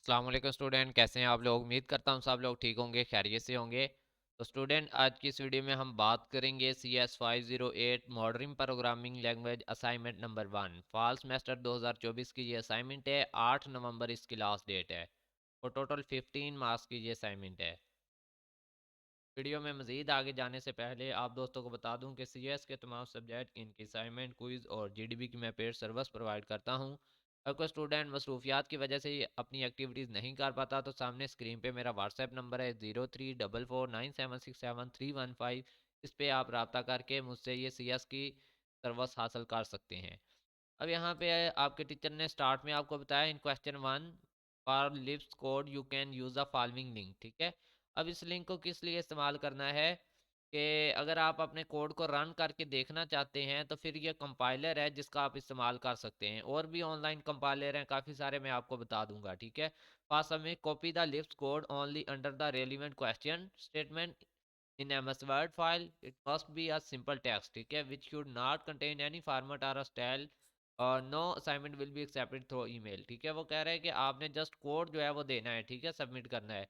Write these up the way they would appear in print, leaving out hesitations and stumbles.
अस्सलाम वालेकुम स्टूडेंट, कैसे हैं आप लोग। उम्मीद करता हूँ सब लोग ठीक होंगे, खैरियत से होंगे। तो स्टूडेंट, आज की इस वीडियो में हम बात करेंगे CS 508 modern programming language assignment number 1 fall semester 2024 की ये असाइनमेंट है। 8 नवंबर इसकी लास्ट डेट है और टोटल 15 मार्क्स की ये असाइनमेंट है। वीडियो में मज़ीद आगे जाने से पहले आप दोस्तों को बता दूं कि CS के तमाम सब्जेक्ट, इनकी असाइनमेंट, क्विज़ और GDB की मैं पेड सर्विस प्रोवाइड करता हूं। अगर कोई स्टूडेंट मसरूफियात की वजह से अपनी एक्टिविटीज़ नहीं कर पाता तो सामने स्क्रीन पे मेरा व्हाट्सएप नंबर है 034497673115। इस पर आप रब्ता करके मुझसे ये CS की सर्विस हासिल कर सकते हैं। अब यहाँ पे आपके टीचर ने स्टार्ट में आपको बताया in question 1 for lips code you can use the following link. ठीक है, अब इस लिंक को किस लिए इस्तेमाल करना है कि अगर आप अपने कोड को रन करके देखना चाहते हैं तो फिर ये कंपाइलर है जिसका आप इस्तेमाल कर सकते हैं। और भी ऑनलाइन कंपाइलर हैं काफ़ी सारे, मैं आपको बता दूंगा। ठीक है, फर्स्ट हमें copy the lips code only under the relevant question statement in MS Word file. It must be a simple text, ठीक है, which should not contain any format or a style और no assignment will be accepted through email. ठीक है, वो कह रहे हैं कि आपने जस्ट कोड जो है वो देना है, ठीक है, सबमिट करना है।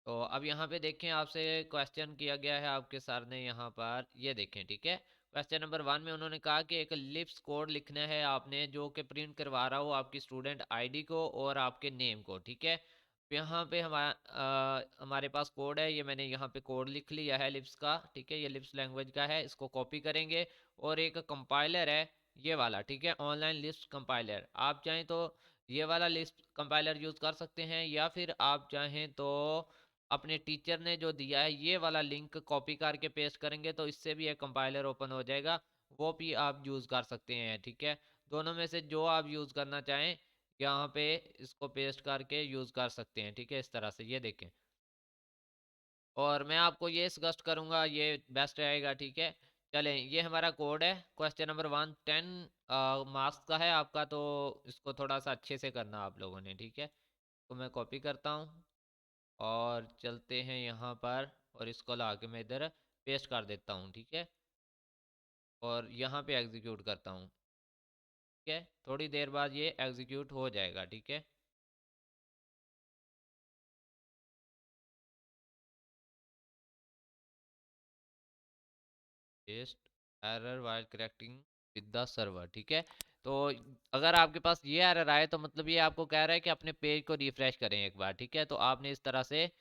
तो अब यहाँ पे देखें, आपसे क्वेश्चन किया गया है आपके सर ने, यहाँ पर ये देखें। ठीक है, क्वेश्चन नंबर 1 में उन्होंने कहा कि एक लिप्स कोड लिखना है आपने जो कि प्रिंट करवा रहा हो आपकी स्टूडेंट आईडी को और आपके नेम को। ठीक है, तो यहाँ पे हमारे पास कोड है, ये मैंने यहाँ पे कोड लिख लिया है लिप्स का। ठीक है, ये लिप्स लैंग्वेज का है, इसको कॉपी करेंगे। और एक कंपाइलर है ये वाला, ठीक है, ऑनलाइन लिप्स कंपाइलर। आप चाहें तो ये वाला लिप्स कंपाइलर यूज़ कर सकते हैं, या फिर आप चाहें तो अपने टीचर ने जो दिया है ये वाला लिंक कॉपी करके पेस्ट करेंगे तो इससे भी एक कंपाइलर ओपन हो जाएगा, वो भी आप यूज़ कर सकते हैं। ठीक है, दोनों में से जो आप यूज़ करना चाहें यहाँ पे इसको पेस्ट करके यूज़ कर सकते हैं। ठीक है, इस तरह से ये देखें, और मैं आपको ये सजेस्ट करूँगा, ये बेस्ट रहेगा। ठीक है, चलें, ये हमारा कोड है। क्वेश्चन नंबर 1 10 मार्क्स का है आपका, तो इसको थोड़ा सा अच्छे से करना आप लोगों ने। ठीक है, तो मैं कॉपी करता हूँ और चलते हैं यहाँ पर, और इसको ला के मैं इधर पेस्ट कर देता हूँ। ठीक है, और यहाँ पे एग्जीक्यूट करता हूँ। ठीक है, थोड़ी देर बाद ये एग्जीक्यूट हो जाएगा। ठीक है, paste error while correcting with the server. ठीक है, तो अगर आपके पास ये एरर आए तो मतलब ये आपको कह रहा है कि अपने पेज को रिफ्रेश करें एक बार। ठीक है, तो आपने इस तरह से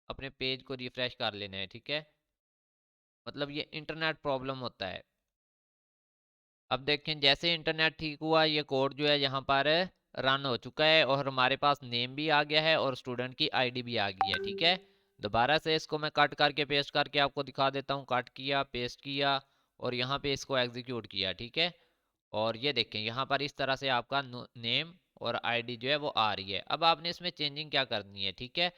अपने पेज को रिफ्रेश कर लेना है। ठीक है, मतलब ये इंटरनेट प्रॉब्लम होता है। अब देखें, जैसे इंटरनेट ठीक हुआ ये कोड जो है यहाँ पर रन हो चुका है और हमारे पास नेम भी आ गया है और स्टूडेंट की आईडी भी आ गई है। ठीक है, दोबारा से इसको मैं कट करके पेस्ट करके आपको दिखा देता हूँ। कट किया, पेस्ट किया और यहाँ पे इसको एग्जीक्यूट किया। ठीक है, और ये देखें यहाँ पर इस तरह से आपका नेम और आईडी जो है वो आ रही है। अब आपने इसमें चेंजिंग क्या करनी है। ठीक है,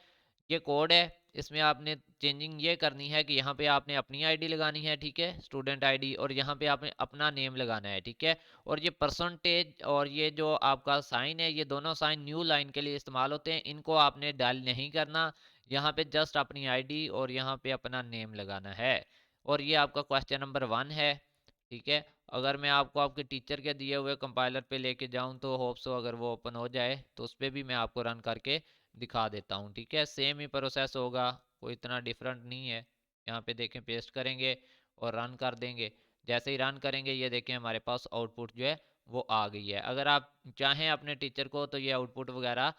ये कोड है, इसमें आपने चेंजिंग ये करनी है कि यहाँ पे आपने अपनी आईडी लगानी है। ठीक है, स्टूडेंट आईडी, और यहाँ पे आपने अपना नेम लगाना है। ठीक है, और ये परसेंटेज और ये जो आपका साइन है, ये दोनों साइन न्यू लाइन के लिए इस्तेमाल होते हैं, इनको आपने डायल नहीं करना। यहाँ पे जस्ट अपनी आईडी और यहाँ पे अपना नेम लगाना है। और ये आपका क्वेश्चन नंबर 1 है। ठीक है, अगर मैं आपको आपके टीचर के दिए हुए कंपाइलर पे लेके जाऊं तो होप सो अगर वो ओपन हो जाए, तो उस पर भी मैं आपको रन करके दिखा देता हूँ। ठीक है, सेम ही प्रोसेस होगा, कोई इतना डिफरेंट नहीं है। यहाँ पे देखें, पेस्ट करेंगे और रन कर देंगे। जैसे ही रन करेंगे ये देखें हमारे पास आउटपुट जो है वो आ गई है। अगर आप चाहें अपने टीचर को तो ये आउटपुट वगैरह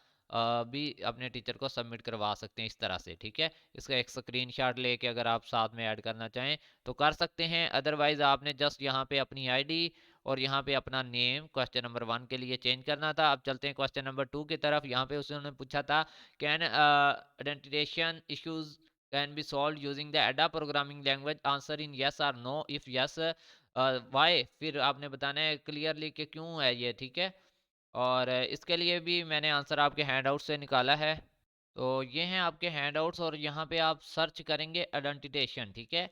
भी अपने टीचर को सबमिट करवा सकते हैं इस तरह से। ठीक है, इसका एक स्क्रीनशॉट लेके अगर आप साथ में ऐड करना चाहें तो कर सकते हैं। अदरवाइज आपने जस्ट यहाँ पे अपनी आईडी और यहाँ पे अपना नेम क्वेश्चन नंबर 1 के लिए चेंज करना था। अब चलते हैं क्वेश्चन नंबर 2 की तरफ। यहाँ पे उसने पूछा था can identification issues can be solve using the Ada programming language, answer in yes और नो, इफ यस वाई। फिर आपने बताना है क्लियरली कि क्यों है ये। ठीक है, और इसके लिए भी मैंने आंसर आपके हैंड आउट से निकाला है। तो ये हैं आपके हैंडआउट्स, और यहाँ पे आप सर्च करेंगे आइडेंटिटेशन। ठीक है,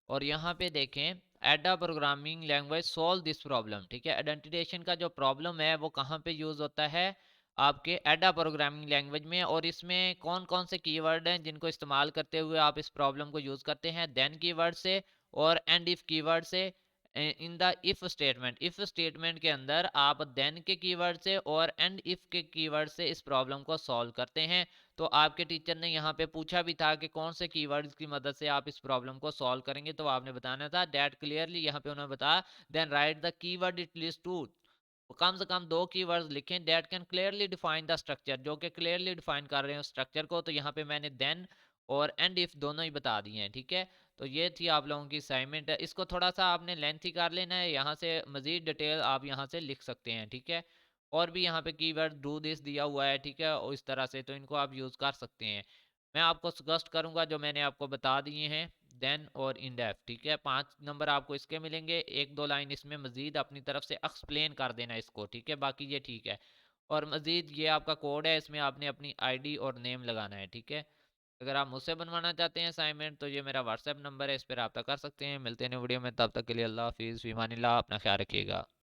और यहाँ पे देखें एडा programming language solve this problem. ठीक है, आइडेंटिटेशन का जो प्रॉब्लम है वो कहाँ पे यूज़ होता है, आपके एडा प्रोग्रामिंग लैंग्वेज में। और इसमें कौन कौन से कीवर्ड हैं जिनको इस्तेमाल करते हुए आप इस प्रॉब्लम को यूज़ करते हैं, देन कीवर्ड से और एंड इफ कीवर्ड से। इन द इफ स्टेटमेंट के अंदर आप देन के कीवर्ड से और एंड इफ के कीवर्ड से इस प्रॉब्लम को सॉल्व करते हैं। तो आपके टीचर ने यहाँ पे पूछा भी था कि कौन से कीवर्ड्स की मदद से आप इस प्रॉब्लम को सॉल्व करेंगे, तो आपने बताना था दैट क्लियरली। यहाँ पे उन्होंने बताया then write the keyword at least two, कम से कम दो कीवर्ड्स लिखें that can clearly define the structure, जो कि क्लियरली डिफाइन कर रहे हो स्ट्रक्चर को। तो यहाँ पे मैंने देन और एंड इफ दोनों ही बता दिए हैं, ठीक है। तो ये थी आप लोगों की असाइनमेंट। इसको थोड़ा सा आपने लेंथी कर लेना है, यहाँ से मजीद डिटेल आप यहाँ से लिख सकते हैं, ठीक है। और भी यहाँ पे कीवर्ड डू दिस दिया हुआ है, ठीक है, और इस तरह से तो इनको आप यूज़ कर सकते हैं। मैं आपको सजेस्ट करूंगा जो मैंने आपको बता दिए हैं, देन और इन डेफ, ठीक है। 5 नंबर आपको इसके मिलेंगे, एक दो लाइन इसमें मजीद अपनी तरफ से एक्सप्लेन कर देना इसको, ठीक है। बाकी ये ठीक है। और मजीद ये आपका कोड है, इसमें आपने अपनी आईडी और नेम लगाना है, ठीक है। अगर आप मुझसे बनवाना चाहते हैं असाइनमेंट तो ये मेरा व्हाट्सएप नंबर है, इस पर रब्ता कर सकते हैं। मिलते हैं वीडियो में, तब तक के लिए अल्लाह हाफिज़, फ़ी अमानिल्लाह, अपना ख्याल रखिएगा।